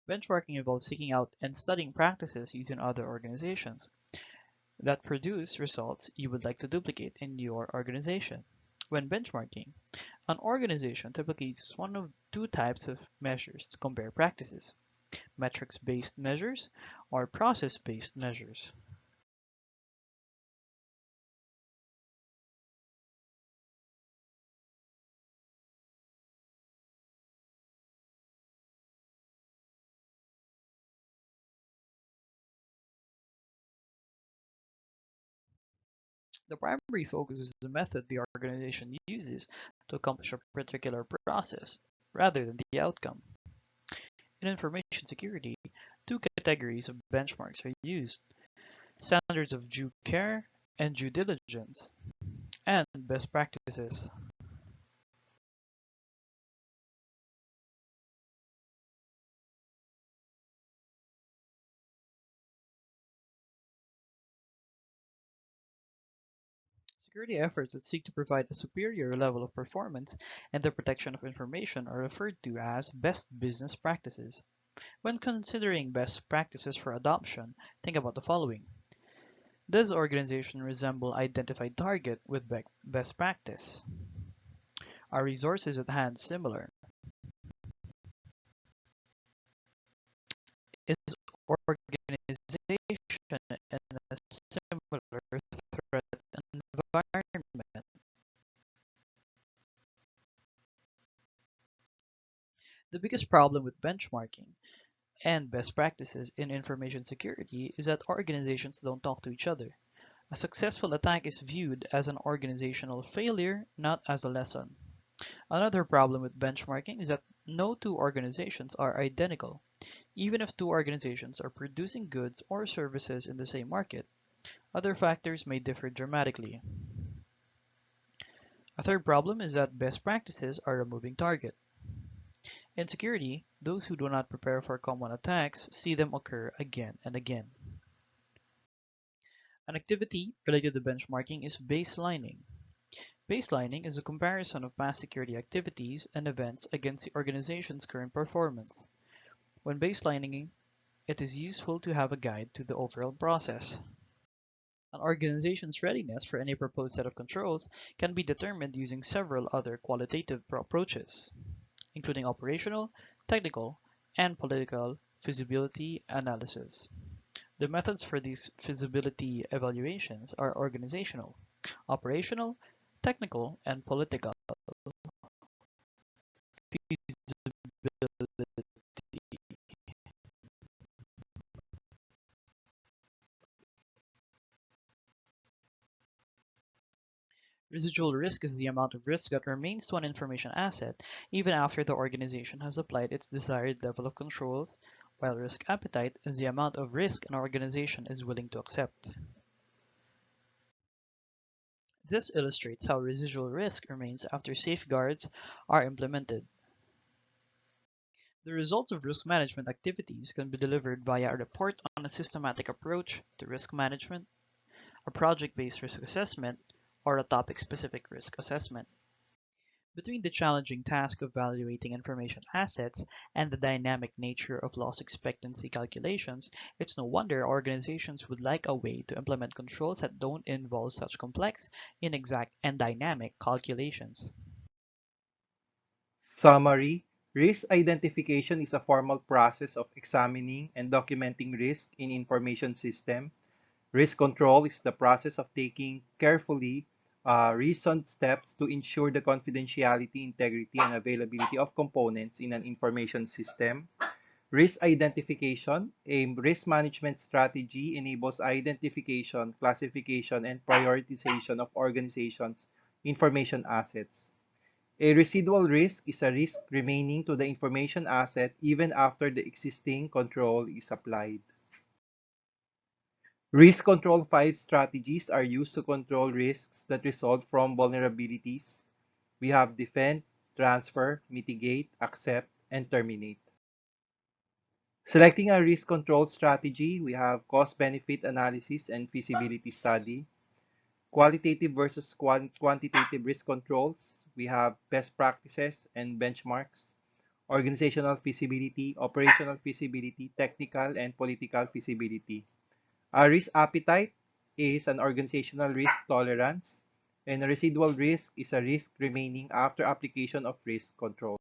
Benchmarking involves seeking out and studying practices used in other organizations that produce results you would like to duplicate in your organization. When benchmarking, an organization typically uses one of two types of measures to compare practices: metrics-based measures or process-based measures. The primary focus is the method the organization uses to accomplish a particular process, rather than the outcome. In information security, two categories of benchmarks are used: standards of due care and due diligence, and best practices. Security efforts that seek to provide a superior level of performance and the protection of information are referred to as best business practices. When considering best practices for adoption, think about the following. Does the organization resemble identified target with best practice? Are resources at hand similar? Is organization in a similar threat environment? The biggest problem with benchmarking and best practices in information security is that organizations don't talk to each other. A successful attack is viewed as an organizational failure, not as a lesson. Another problem with benchmarking is that no two organizations are identical. Even if two organizations are producing goods or services in the same market, other factors may differ dramatically. A third problem is that best practices are a moving target. In security, those who do not prepare for common attacks see them occur again and again. An activity related to benchmarking is baselining. Baselining is a comparison of past security activities and events against the organization's current performance. When baselining, it is useful to have a guide to the overall process. An organization's readiness for any proposed set of controls can be determined using several other qualitative approaches, including operational, technical, and political feasibility analysis. The methods for these feasibility evaluations are organizational, operational, technical, and political feasibility. Residual risk is the amount of risk that remains to an information asset even after the organization has applied its desired level of controls, while risk appetite is the amount of risk an organization is willing to accept. This illustrates how residual risk remains after safeguards are implemented. The results of risk management activities can be delivered via a report on a systematic approach to risk management, a project-based risk assessment, or a topic-specific risk assessment. Between the challenging task of evaluating information assets and the dynamic nature of loss expectancy calculations, it's no wonder organizations would like a way to implement controls that don't involve such complex, inexact, and dynamic calculations. Summary: risk identification is a formal process of examining and documenting risk in information system. Risk control is the process of taking carefully reasoned steps to ensure the confidentiality, integrity, and availability of components in an information system. Risk identification, a risk management strategy, enables identification, classification, and prioritization of organizations' information assets. A residual risk is a risk remaining to the information asset even after the existing control is applied. Risk control 5 strategies are used to control risks that result from vulnerabilities. We have defend, transfer, mitigate, accept, and terminate. Selecting a risk control strategy, we have cost-benefit analysis and feasibility study. Qualitative versus quantitative risk controls, we have best practices and benchmarks. organizational feasibility, operational feasibility, technical and political feasibility. A risk appetite is an organizational risk tolerance, and a residual risk is a risk remaining after application of risk control.